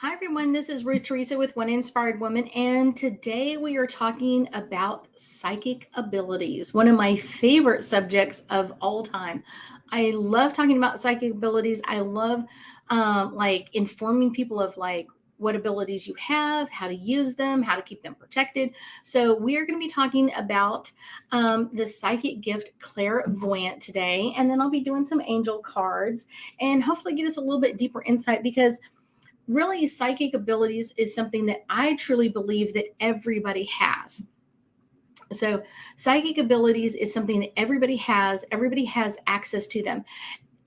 Hi, everyone. This is Ruth Theresa with One Inspired Woman, and today we are talking about psychic abilities, one of my favorite subjects of all time. I love talking about psychic abilities. I love informing people of what abilities you have, how to use them, how to keep them protected. So we are going to be talking about the psychic gift Clairvoyant today, and then I'll be doing some angel cards and hopefully get us a little bit deeper insight because really psychic abilities is something that I truly believe that everybody has. So psychic abilities is something that everybody has access to them.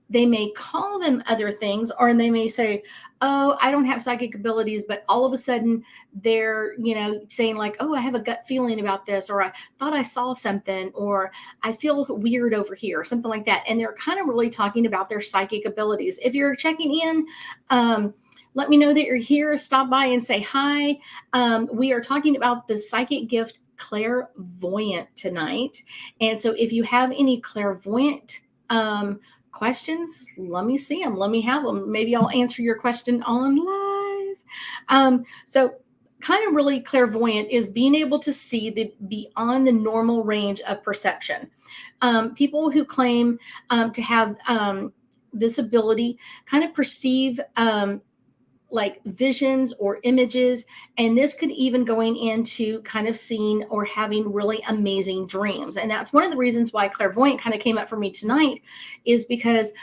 They may call them other things, or they may say, oh, I don't have psychic abilities, but all of a sudden they're saying like, oh, I have a gut feeling about this, or I thought I saw something, or I feel weird over here, or something like that. And they're kind of really talking about their psychic abilities. If you're checking in, let me know that you're here. Stop by and say hi. We are talking about the psychic gift Clairvoyant tonight. And so if you have any clairvoyant questions, let me see them. Let me have them. Maybe I'll answer your question on live. So kind of really clairvoyant is being able to see beyond the normal range of perception. People who claim to have this ability kind of perceive like visions or images, and this could even going into kind of seeing or having really amazing dreams. And that's one of the reasons why clairvoyant kind of came up for me tonight, is because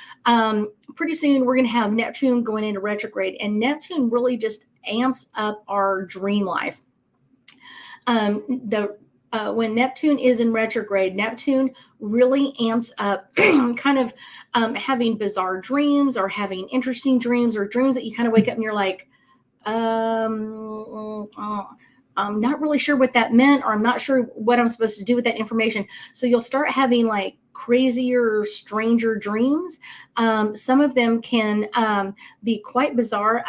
pretty soon we're going to have Neptune going into retrograde, and Neptune really just amps up our dream life. When Neptune is in retrograde, Neptune really amps up kind of having bizarre dreams, or having interesting dreams, or dreams that you kind of wake up and you're like, I'm not really sure what that meant, or I'm not sure what I'm supposed to do with that information. So you'll start having like crazier, stranger dreams. Some of them can be quite bizarre.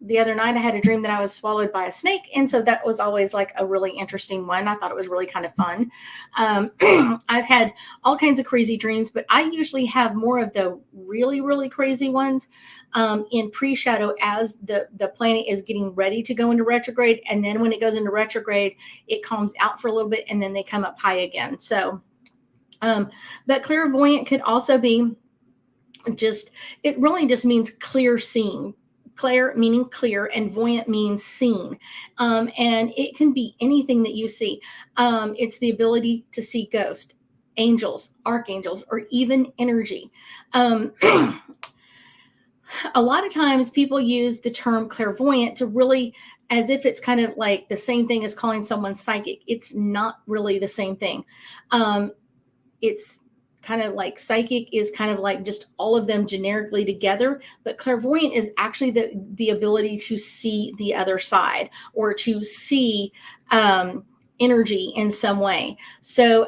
The other night I had a dream that I was swallowed by a snake. And so that was always like a really interesting one. I thought it was really kind of fun. I've had all kinds of crazy dreams, but I usually have more of the really, really crazy ones in pre-shadow as the planet is getting ready to go into retrograde. And then when it goes into retrograde, it calms out for a little bit and then they come up high again. So, but clairvoyant could also be it really just means clear seeing. Clair meaning clear, and voyant means seen. And it can be anything that you see. It's the ability to see ghosts, angels, archangels, or even energy. A lot of times people use the term clairvoyant to really, as if it's kind of like the same thing as calling someone psychic. It's not really the same thing. It's kind of like psychic is kind of like just all of them generically together, but clairvoyant is actually the ability to see the other side, or to see energy in some way. So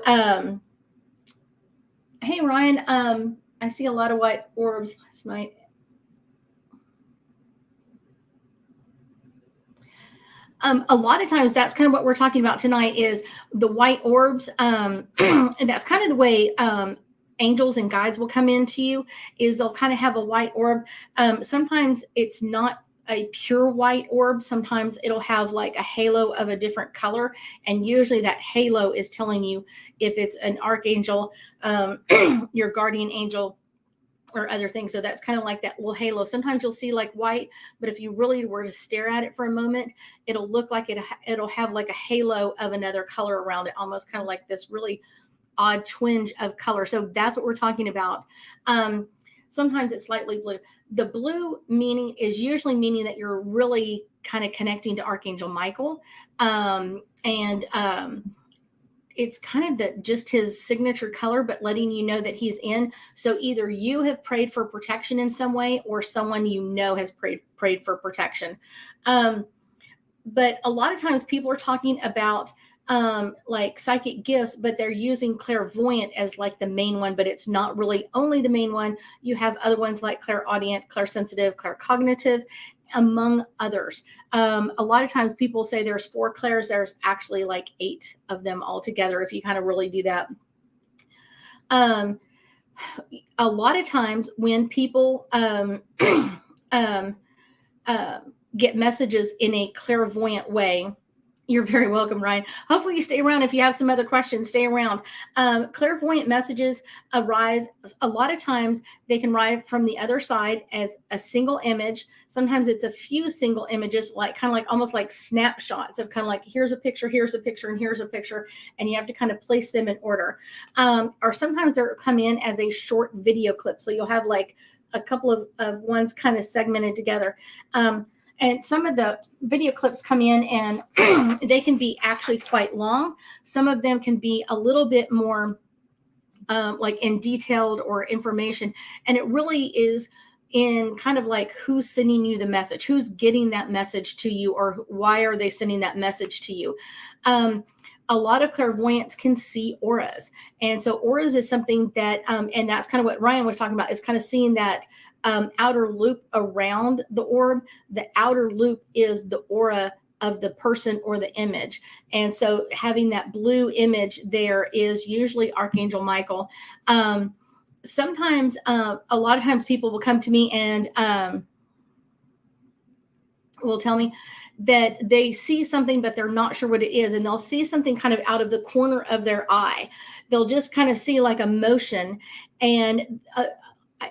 hey Ryan, I see a lot of white orbs last night. A lot of times that's kind of what we're talking about tonight, is the white orbs. And that's kind of the way angels and guides will come into you, is they'll kind of have a white orb. Sometimes it's not a pure white orb. Sometimes it'll have like a halo of a different color. And usually that halo is telling you if it's an archangel, your guardian angel, or other things. So that's kind of like that little halo. Sometimes you'll see like white, but if you really were to stare at it for a moment, it'll look like it'll have like a halo of another color around it, almost kind of like this really odd twinge of color. So that's what we're talking about. Sometimes it's slightly blue. The blue meaning is usually meaning that you're really kind of connecting to Archangel Michael. It's kind of just his signature color, but letting you know that he's in. So either you have prayed for protection in some way, or someone has prayed for protection. But a lot of times people are talking about like psychic gifts, but they're using clairvoyant as like the main one, but it's not really only the main one. You have other ones like clairaudient, clairsensitive, claircognitive, among others. A lot of times people say there's 4 clairs. There's actually like 8 of them altogether, if you kind of really do that. A lot of times when people get messages in a clairvoyant way. You're very welcome, Ryan. Hopefully you stay around. If you have some other questions, stay around. Clairvoyant messages arrive, a lot of times they can arrive from the other side as a single image. Sometimes it's a few single images, like kind of like almost like snapshots of kind of like, here's a picture, and here's a picture, and you have to kind of place them in order. Or sometimes they'll come in as a short video clip. So you'll have like a couple of ones kind of segmented together. And some of the video clips come in and they can be actually quite long. Some of them can be a little bit more like in detailed or information. And it really is in kind of like who's sending you the message, who's getting that message to you, or why are they sending that message to you. A lot of clairvoyants can see auras. And so auras is something that, and that's kind of what Ryan was talking about, is kind of seeing that outer loop around the orb. The outer loop is the aura of the person or the image. And so having that blue image there is usually Archangel Michael. Sometimes, a lot of times people will come to me and will tell me that they see something, but they're not sure what it is. And they'll see something kind of out of the corner of their eye. They'll just kind of see like a motion, and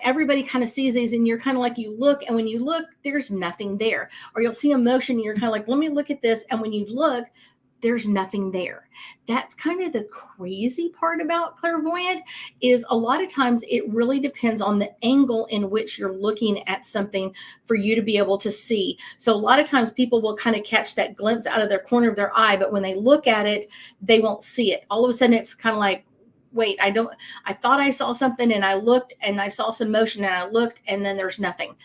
everybody kind of sees these, and you're kind of like, you look, and when you look, there's nothing there. Or you'll see a motion and you're kind of like, let me look at this. And when you look, there's nothing there. That's kind of the crazy part about clairvoyant, is a lot of times it really depends on the angle in which you're looking at something for you to be able to see. So a lot of times people will kind of catch that glimpse out of their corner of their eye, but when they look at it, they won't see it. All of a sudden it's kind of like, wait, I thought I saw something, and I looked and I saw some motion, and I looked, and then there's nothing.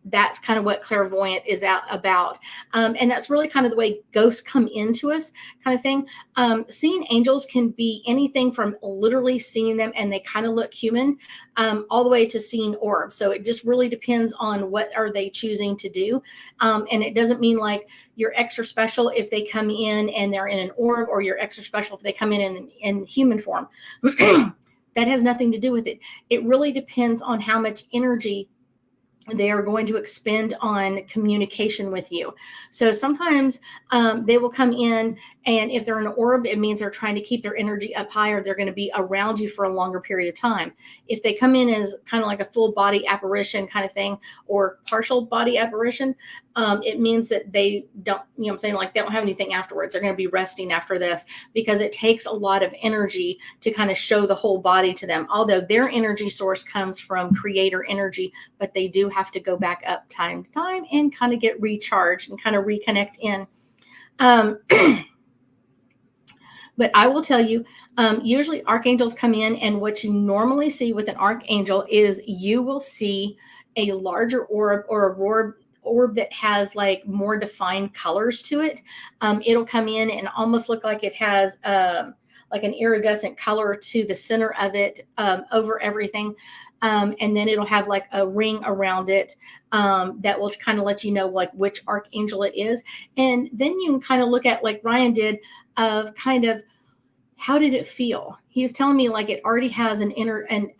That's kind of what clairvoyant is about. And that's really kind of the way ghosts come into us, kind of thing. Seeing angels can be anything from literally seeing them and they kind of look human, all the way to seeing orbs. So it just really depends on what are they choosing to do. And it doesn't mean like you're extra special if they come in and they're in an orb, or you're extra special if they come in human form. That has nothing to do with it. It really depends on how much energy they are going to expend on communication with you. So sometimes they will come in, and if they're an orb, it means they're trying to keep their energy up higher. They're going to be around you for a longer period of time. If they come in as kind of like a full body apparition kind of thing, or partial body apparition, it means that they don't, you know what I'm saying, like they don't have anything afterwards. They're going to be resting after this, because it takes a lot of energy to kind of show the whole body to them. Although their energy source comes from creator energy, but they do have to go back up time to time and kind of get recharged and kind of reconnect in. But I will tell you, usually archangels come in, and what you normally see with an archangel is you will see a larger orb, or a orb that has like more defined colors to it. It'll come in and almost look like it has like an iridescent color to the center of it, over everything. And then it'll have like a ring around it that will kind of let you know like which archangel it is. And then you can kind of look at, like Ryan did, of kind of how did it feel? He was telling me like it already has an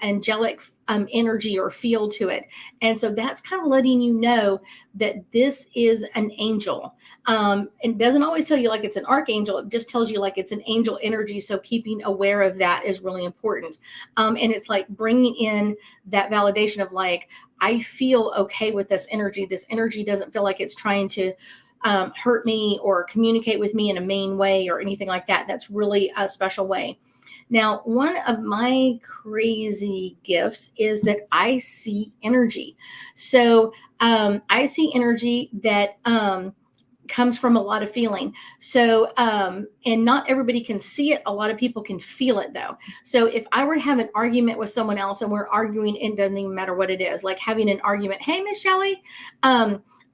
angelic energy or feel to it. And so that's kind of letting you know that this is an angel. It doesn't always tell you like it's an archangel. It just tells you like it's an angel energy. So keeping aware of that is really important. And it's like bringing in that validation of like, I feel okay with this energy. This energy doesn't feel like it's trying to hurt me or communicate with me in a mean way or anything like that. That's really a special way. Now, one of my crazy gifts is that I see energy. So I see energy that comes from a lot of feeling. So, and not everybody can see it. A lot of people can feel it though. So if I were to have an argument with someone else, and we're arguing, it doesn't even matter what it is, like having an argument, hey, Miss Shelley,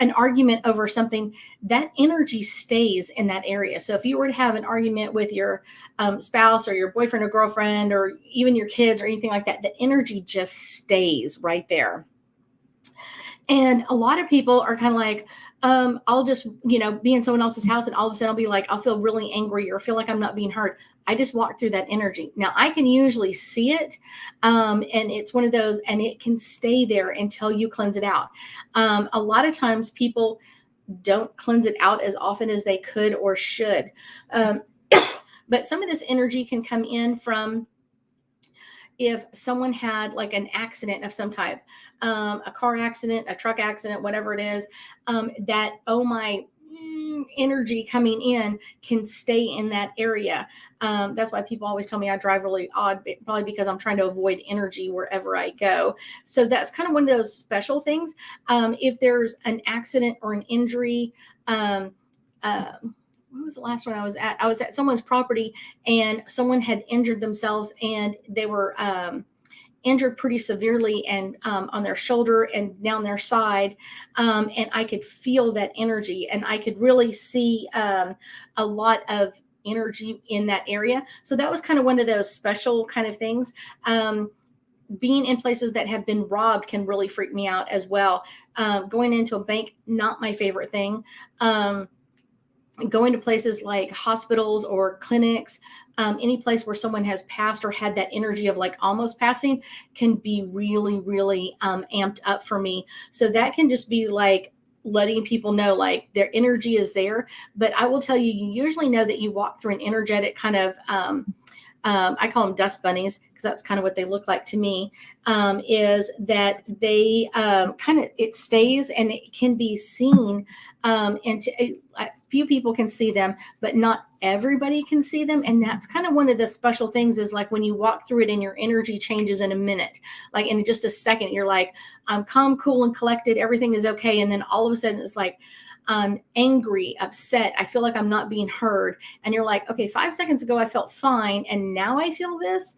an argument over something, that energy stays in that area. So if you were to have an argument with your spouse or your boyfriend or girlfriend, or even your kids or anything like that, the energy just stays right there. And a lot of people are kind of like, I'll just, be in someone else's house, and all of a sudden I'll be like, I'll feel really angry or feel like I'm not being heard. I just walk through that energy. Now I can usually see it. And it's one of those, and it can stay there until you cleanse it out. A lot of times people don't cleanse it out as often as they could or should. But some of this energy can come in from if someone had like an accident of some type, a car accident, a truck accident, whatever it is, that, oh my, energy coming in can stay in that area. That's why people always tell me I drive really odd, probably because I'm trying to avoid energy wherever I go. So that's kind of one of those special things. If there's an accident or an injury, what was the last one I was at? I was at someone's property and someone had injured themselves and they were injured pretty severely and on their shoulder and down their side. And I could feel that energy and I could really see a lot of energy in that area. So that was kind of one of those special kind of things. Being in places that have been robbed can really freak me out as well. Going into a bank, not my favorite thing. Going to places like hospitals or clinics, any place where someone has passed or had that energy of like almost passing can be really, really amped up for me. So that can just be like letting people know like their energy is there. But I will tell you, you usually know that you walk through an energetic kind of, I call them dust bunnies because that's kind of what they look like to me, is that they kind of, it stays and it can be seen. And a few people can see them, but not everybody can see them. And that's kind of one of the special things is like when you walk through it and your energy changes in a minute, like in just a second, you're like, I'm calm, cool, and collected. Everything is okay. And then all of a sudden it's like, I'm angry, upset. I feel like I'm not being heard. And you're like, okay, 5 seconds ago, I felt fine. And now I feel this.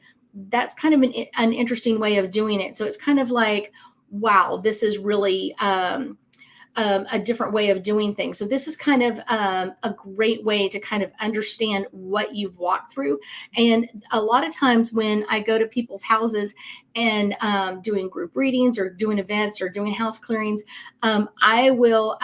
That's kind of an interesting way of doing it. So it's kind of like, wow, this is really a different way of doing things. So this is kind of a great way to kind of understand what you've walked through. And a lot of times when I go to people's houses and doing group readings or doing events or doing house clearings, I will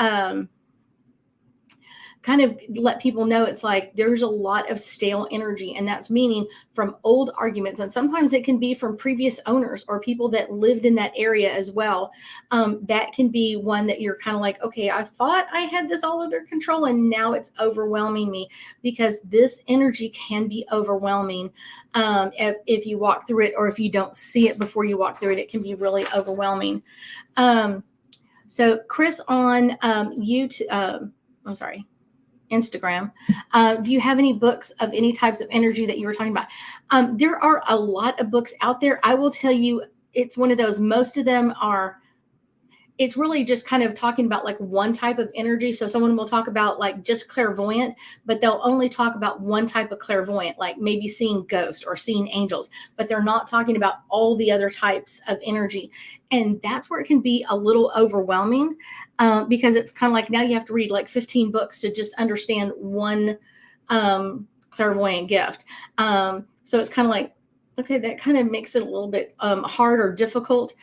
kind of let people know it's like there's a lot of stale energy, and that's meaning from old arguments, and sometimes it can be from previous owners or people that lived in that area as well. That can be one that you're kind of like, okay, I thought I had this all under control and now it's overwhelming me, because this energy can be overwhelming. If you walk through it, or if you don't see it before you walk through it, it can be really overwhelming. So Chris on YouTube, I'm sorry, Instagram. Do you have any books of any types of energy that you were talking about? There are a lot of books out there. I will tell you, it's one of those, most of them are, it's really just kind of talking about like one type of energy. So someone will talk about like just clairvoyant, but they'll only talk about one type of clairvoyant, like maybe seeing ghosts or seeing angels, but they're not talking about all the other types of energy. And that's where it can be a little overwhelming, because it's kind of like now you have to read like 15 books to just understand one clairvoyant gift. So it's kind of like, okay, that kind of makes it a little bit hard or difficult.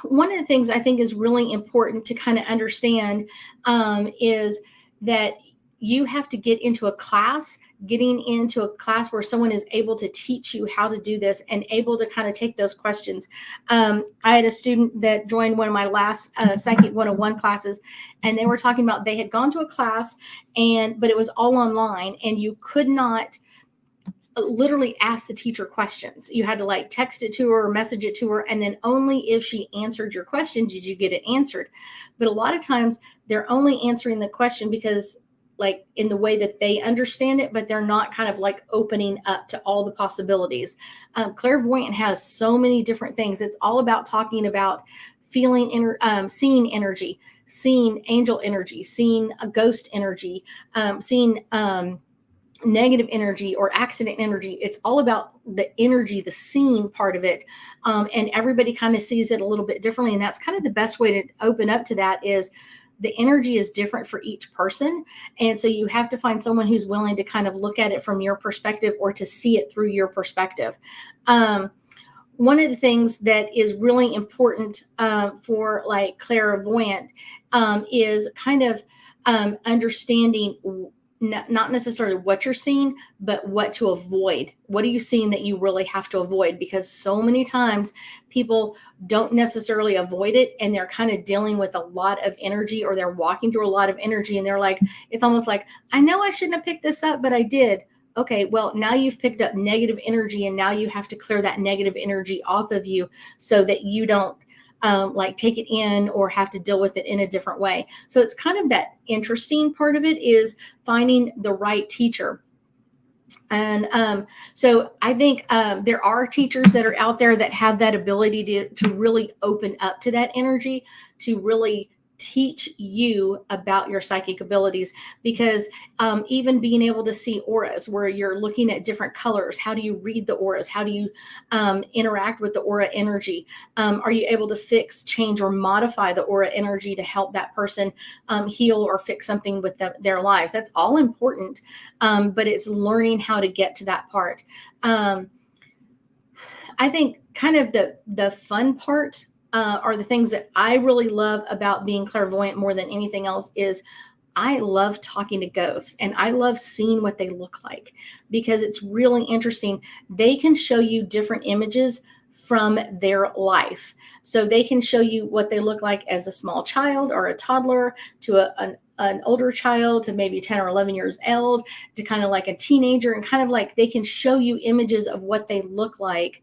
One of the things I think is really important to kind of understand is that you have to getting into a class where someone is able to teach you how to do this and able to kind of take those questions. I had a student that joined one of my last Psychic 101 classes, and they were talking about they had gone to a class but it was all online, and you could not literally ask the teacher questions. You had to like text it to her or message it to her, and then only if she answered your question did you get it answered. But a lot of times they're only answering the question because like in the way that they understand it, but they're not kind of like opening up to all the possibilities. Clairvoyant has so many different things. It's all about talking about feeling, seeing energy, seeing angel energy, seeing a ghost energy, seeing negative energy or accident energy. It's all about the energy, the seeing part of it. And everybody kind of sees it a little bit differently. And that's kind of the best way to open up to that is the energy is different for each person. And so you have to find someone who's willing to kind of look at it from your perspective or to see it through your perspective. One of the things that is really important for like clairvoyant is kind of understanding not necessarily what you're seeing, but what to avoid. What are you seeing that you really have to avoid? Because so many times people don't necessarily avoid it, and they're kind of dealing with a lot of energy, or they're walking through a lot of energy, and they're like, it's almost like, I know I shouldn't have picked this up, but I did. Okay, well, now you've picked up negative energy, and now you have to clear that negative energy off of you so that you don't like take it in or have to deal with it in a different way. So it's kind of that interesting part of it, is finding the right teacher. And so I think there are teachers that are out there that have that ability to really open up to that energy, to really teach you about your psychic abilities. Because even being able to see auras where you're looking at different colors, how do you read the auras? How do you interact with the aura energy? Are you able to fix, change, or modify the aura energy to help that person heal or fix something with their lives? That's all important, but it's learning how to get to that part. I think kind of the fun part are the things that I really love about being clairvoyant more than anything else. Is I love talking to ghosts, and I love seeing what they look like, because it's really interesting. They can show you different images from their life. So they can show you what they look like as a small child or a toddler, to an older child, to maybe 10 or 11 years old, to kind of like a teenager, and kind of like they can show you images of what they look like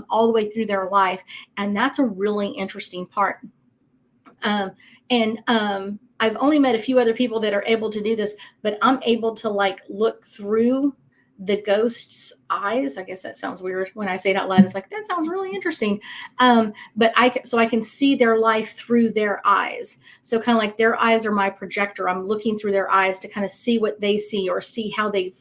all the way through their life. And that's a really interesting part. And I've only met a few other people that are able to do this, but I'm able to like look through the ghost's eyes. I guess that sounds weird when I say it out loud. It's like, that sounds really interesting. But I can see their life through their eyes. So kind of like their eyes are my projector. I'm looking through their eyes to kind of see what they see, or see how they've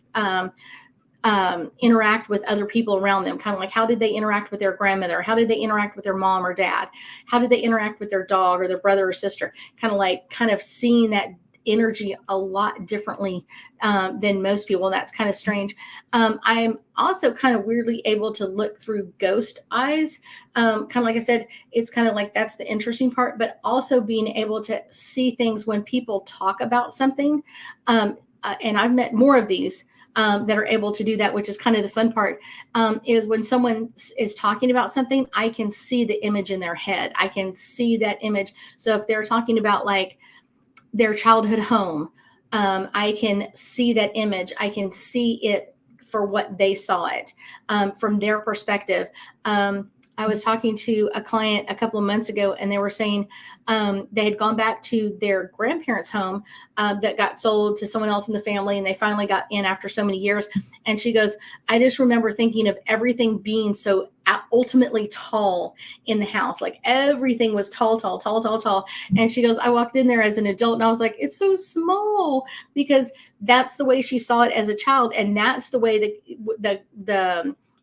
interact with other people around them. Kind of like, how did they interact with their grandmother? How did they interact with their mom or dad? How did they interact with their dog or their brother or sister? Kind of seeing that energy a lot differently than most people. And that's kind of strange. I'm also kind of weirdly able to look through ghost eyes. Kind of like I said, it's kind of like, that's the interesting part, but also being able to see things when people talk about something. And I've met more of these that are able to do that, which is kind of the fun part, is when someone is talking about something, I can see the image in their head. I can see that image. So if they're talking about like their childhood home, I can see that image. I can see it for what they saw it from their perspective. I was talking to a client a couple of months ago, and they were saying they had gone back to their grandparents' home that got sold to someone else in the family, and they finally got in after so many years. And she goes, I just remember thinking of everything being so ultimately tall in the house. Like everything was tall, tall, tall, tall, tall. And she goes, I walked in there as an adult, and I was like, it's so small, because that's the way she saw it as a child. And that's the way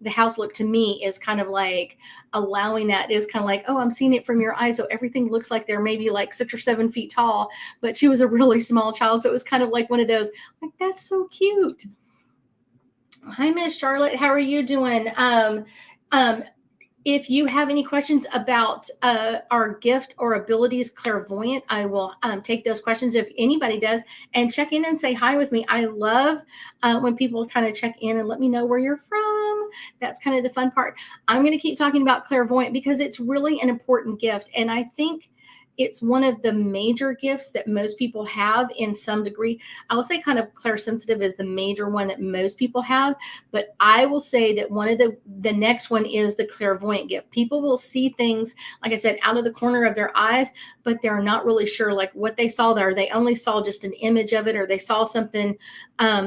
the house looked to me, is kind of like allowing that, is kind of like, oh, I'm seeing it from your eyes. So everything looks like they're maybe like 6 or 7 feet tall, but she was a really small child. So it was kind of like one of those, like, that's so cute. Hi, Miss Charlotte. How are you doing? If you have any questions about our gift or abilities, clairvoyant, I will take those questions if anybody does, and check in and say hi with me. I love when people kind of check in and let me know where you're from. That's kind of the fun part. I'm going to keep talking about clairvoyant because it's really an important gift. And I think it's one of the major gifts that most people have in some degree. I will say kind of clairsensitive is the major one that most people have, but I will say that one of the next one is the clairvoyant gift. People will see things, like I said, out of the corner of their eyes, but they're not really sure like what they saw there. They only saw just an image of it, or they saw something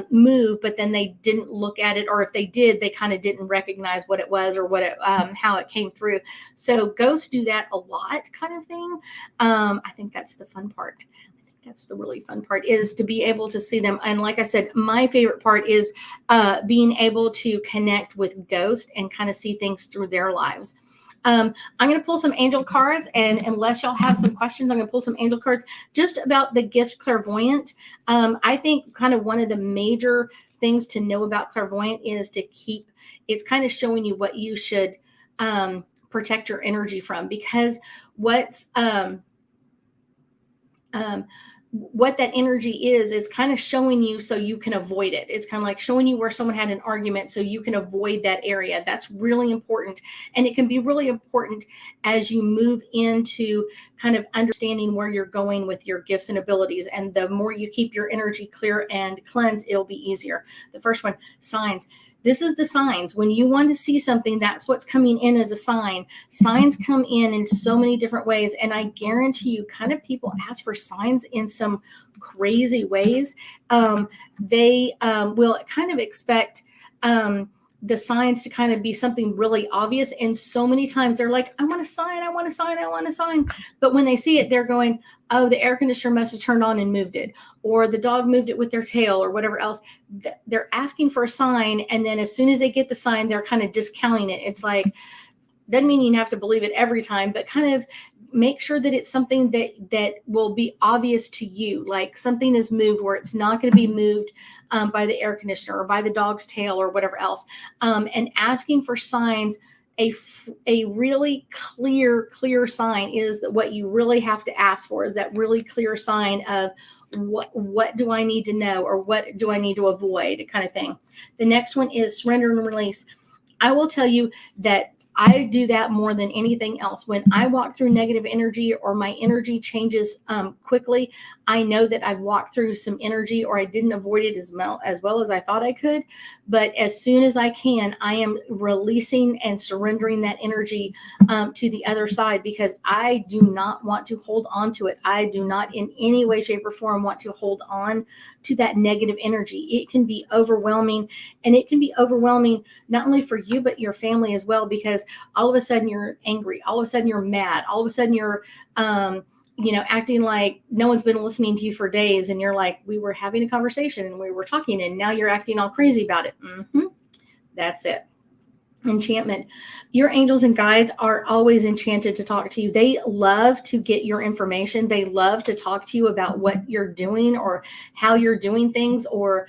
move, but then they didn't look at it, or if they did, they kind of didn't recognize what it was, or what it, how it came through. So ghosts do that a lot, kind of thing. I think that's the fun part. I think that's the really fun part, is to be able to see them. And like I said, my favorite part is being able to connect with ghosts and kind of see things through their lives. I'm going to pull some angel cards, and unless y'all have some questions, I'm going to pull some angel cards just about the gift clairvoyant. I think kind of one of the major things to know about clairvoyant is to keep, it's kind of showing you what you should protect your energy from, because what that energy is kind of showing you so you can avoid it. It's kind of like showing you where someone had an argument so you can avoid that area. That's really important. And it can be really important as you move into kind of understanding where you're going with your gifts and abilities. And the more you keep your energy clear and cleansed, it'll be easier. The first one, signs. This is the signs. When you want to see something, that's what's coming in as a sign. Signs come in so many different ways. And I guarantee you, kind of people ask for signs in some crazy ways. They will kind of expect the signs to kind of be something really obvious. And so many times they're like, I want a sign, I want a sign, I want a sign. But when they see it, they're going, oh, the air conditioner must have turned on and moved it, or the dog moved it with their tail, or whatever else. They're asking for a sign. And then as soon as they get the sign, they're kind of discounting it. It's like, doesn't mean you have to believe it every time, but kind of make sure that it's something that will be obvious to you, like something is moved where it's not going to be moved by the air conditioner or by the dog's tail or whatever else. And asking for signs, a really clear sign is that what you really have to ask for is that really clear sign of what do I need to know, or what do I need to avoid, kind of thing. The next one is surrender and release. I will tell you that I do that more than anything else. When I walk through negative energy or my energy changes quickly, I know that I've walked through some energy, or I didn't avoid it as well as I thought I could. But as soon as I can, I am releasing and surrendering that energy to the other side, because I do not want to hold on to it. I do not in any way, shape, or form want to hold on to that negative energy. It can be overwhelming, and it can be overwhelming not only for you, but your family as well, because all of a sudden you're angry, all of a sudden you're mad, all of a sudden you're acting like no one's been listening to you for days, and you're like, we were having a conversation and we were talking, and now you're acting all crazy about it. That's it. Enchantment. Your angels and guides are always enchanted to talk to you. They love to get your information. They love to talk to you about what you're doing, or how you're doing things, or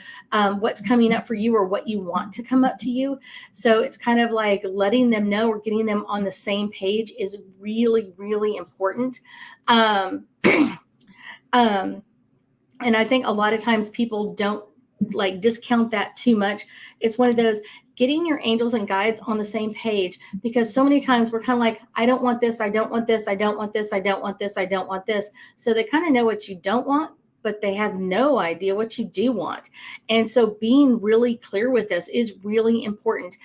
what's coming up for you, or what you want to come up to you. So it's kind of like letting them know, or getting them on the same page is really, really important. And I think a lot of times people don't like discount that too much. It's one of those, getting your angels and guides on the same page, because so many times we're kind of like, I don't want this, I don't want this, I don't want this, I don't want this, I don't want this. So they kind of know what you don't want, but they have no idea what you do want. And so being really clear with this is really important.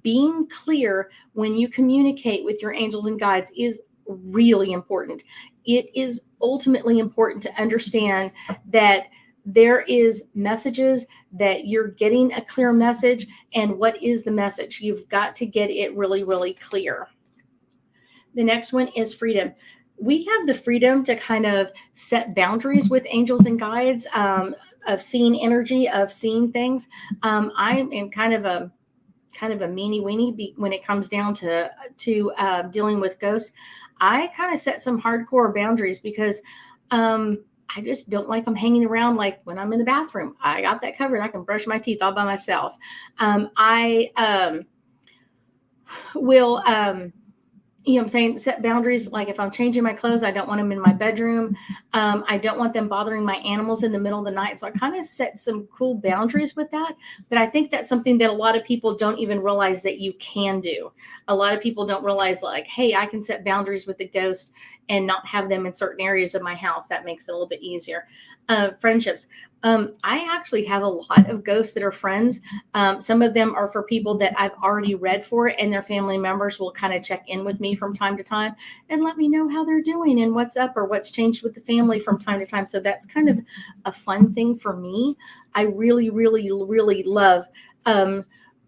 Being clear when you communicate with your angels and guides is really important. It is ultimately important to understand that there is messages that you're getting a clear message, and what is the message? You've got to get it really, really clear. The next one is freedom. We have the freedom to kind of set boundaries with angels and guides, of seeing energy, of seeing things. I am kind of a meanie weenie when it comes down to dealing with ghosts. I kind of set some hardcore boundaries, because I just don't like them hanging around. Like when I'm in the bathroom, I got that covered. I can brush my teeth all by myself. I will, what I'm saying, set boundaries. Like if I'm changing my clothes, I don't want them in my bedroom. I don't want them bothering my animals in the middle of the night. So I kind of set some cool boundaries with that. But I think that's something that a lot of people don't even realize that you can do. A lot of people don't realize, like, hey, I can set boundaries with the ghost and not have them in certain areas of my house. That makes it a little bit easier. Friendships. I actually have a lot of ghosts that are friends. Some of them are for people that I've already read for, and their family members will kind of check in with me from time to time and let me know how they're doing and what's up, or what's changed with the family from time to time. So that's kind of a fun thing for me. I really, really, really love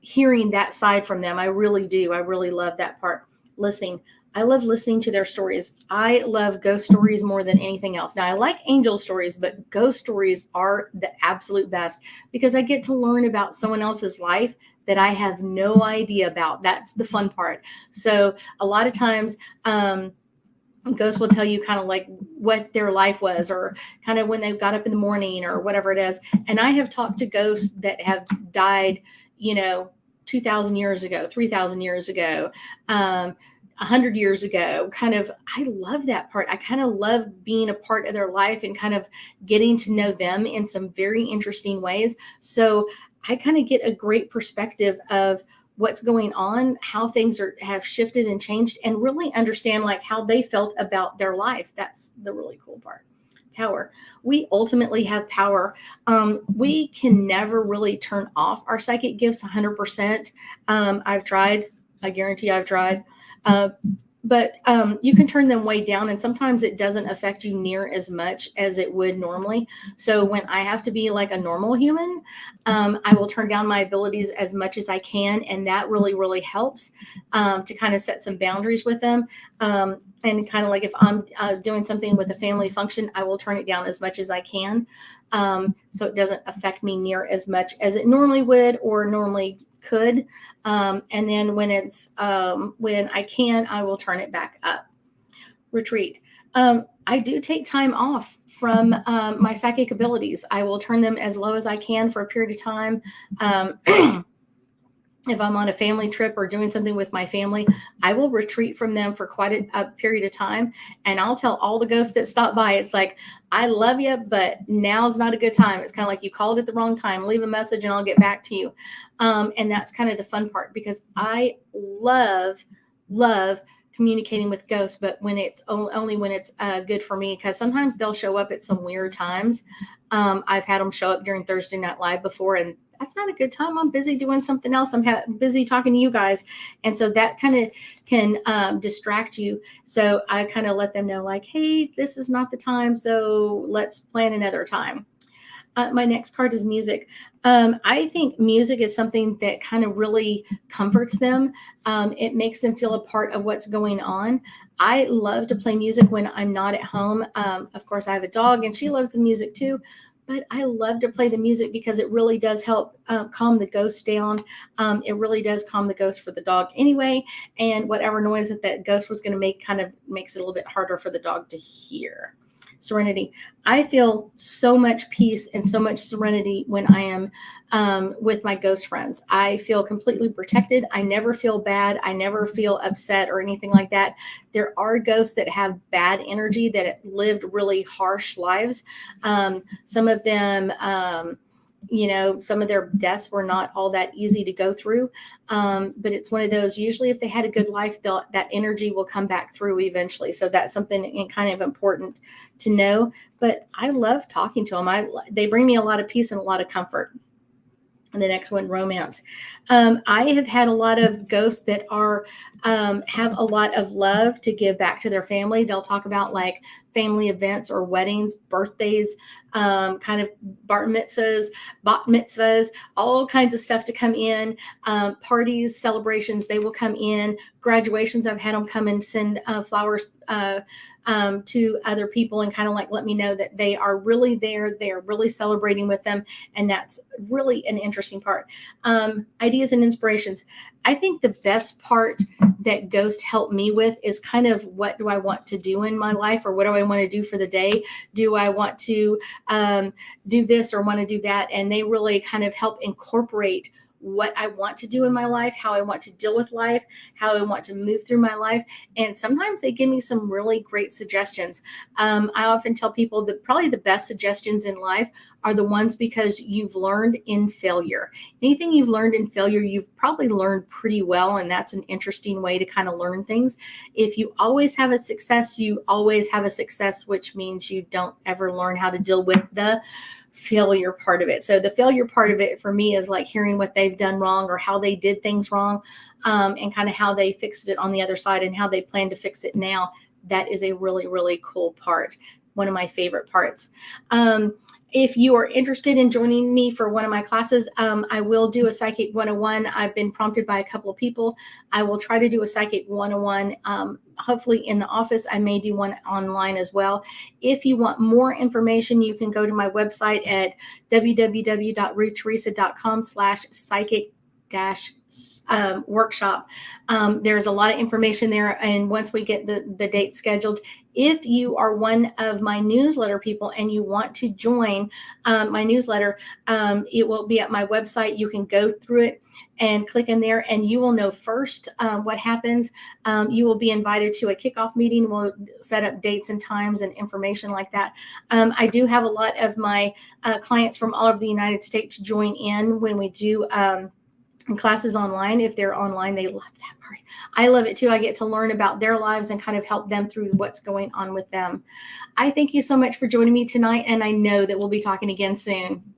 hearing that side from them. I really do. I really love that part. Listening. I love listening to their stories. I love ghost stories more than anything else. Now, I like angel stories, but ghost stories are the absolute best, because I get to learn about someone else's life that I have no idea about. That's the fun part. So a lot of times, ghosts will tell you kind of like what their life was, or kind of when they got up in the morning, or whatever it is. And I have talked to ghosts that have died, 2,000 years ago, 3,000 years ago. 100 years ago. Kind of, I love that part. I kind of love being a part of their life and kind of getting to know them in some very interesting ways. So I kind of get a great perspective of what's going on, how things have shifted and changed, and really understand like how they felt about their life. That's the really cool part. Power. We ultimately have power. We can never really turn off our psychic gifts 100%. I've tried. I guarantee I've tried. But you can turn them way down, and sometimes it doesn't affect you near as much as it would normally. So when I have to be like a normal human, I will turn down my abilities as much as I can, and that really, really helps to kind of set some boundaries with them. And kind of like if I'm doing something with a family function, I will turn it down as much as I can, so it doesn't affect me near as much as it normally would or normally could. And then when it's when I can, I will turn it back up. Retreat. I do take time off from my psychic abilities. I will turn them as low as I can for a period of time. If I'm on a family trip or doing something with my family, I will retreat from them for quite a period of time. And I'll tell all the ghosts that stop by, it's like, I love you, but now's not a good time. It's kind of like you called at the wrong time. Leave a message and I'll get back to you. And that's kind of the fun part, because I love communicating with ghosts, but when it's only when it's good for me, because sometimes they'll show up at some weird times. I've had them show up during Thursday Night Live before, and that's not a good time. I'm busy doing something else. I'm busy talking to you guys. And so that kind of can distract you. So I kind of let them know like, hey, this is not the time. So let's plan another time. My next card is music. I think music is something that kind of really comforts them. It makes them feel a part of what's going on. I love to play music when I'm not at home. Of course, I have a dog and she loves the music too. But I love to play the music because it really does help calm the ghost down. It really does calm the ghost for the dog anyway. And whatever noise that ghost was going to make kind of makes it a little bit harder for the dog to hear. Serenity. I feel so much peace and so much serenity when I am with my ghost friends. I feel completely protected. I never feel bad. I never feel upset or anything like that. There are ghosts that have bad energy, that lived really harsh lives. Some of them, some of their deaths were not all that easy to go through. But it's one of those, usually if they had a good life, that energy will come back through eventually. So that's something kind of important to know. But I love talking to them. They bring me a lot of peace and a lot of comfort. And the next one, romance. I have had a lot of ghosts that have a lot of love to give back to their family. They'll talk about like family events or weddings, birthdays, kind of bar mitzvahs, bat mitzvahs, all kinds of stuff to come in, parties, celebrations, they will come in, graduations. I've had them come and send flowers to other people and kind of like let me know that they are really there. They are really celebrating with them. And that's really an interesting part. Ideas and inspirations. I think the best part that ghosts help me with is kind of, what do I want to do in my life, or what do I want to do for the day? Do I want to do this or want to do that? And they really kind of help incorporate what I want to do in my life, how I want to deal with life, how I want to move through my life. And sometimes they give me some really great suggestions. I often tell people that probably the best suggestions in life are the ones because you've learned in failure. Anything you've learned in failure, you've probably learned pretty well. And that's an interesting way to kind of learn things. If you always have a success, you always have a success, which means you don't ever learn how to deal with the failure part of it. So the failure part of it for me is like hearing what they've done wrong or how they did things wrong, and kind of how they fixed it on the other side and how they plan to fix it now. That is a really, really cool part. One of my favorite parts. If you are interested in joining me for one of my classes, I will do a Psychic 101. I've been prompted by a couple of people. I will try to do a Psychic 101, hopefully in the office. I may do one online as well. If you want more information, you can go to my website at www.ruththeresa.com/psychic workshop. There's a lot of information there. And once we get the date scheduled, if you are one of my newsletter people and you want to join my newsletter, it will be at my website. You can go through it and click in there, and you will know first what happens. You will be invited to a kickoff meeting. We'll set up dates and times and information like that. I do have a lot of my clients from all over the United States join in when we do classes online. If they're online, they love that part. I love it too. I get to learn about their lives and kind of help them through what's going on with them. I thank you so much for joining me tonight, and I know that we'll be talking again soon.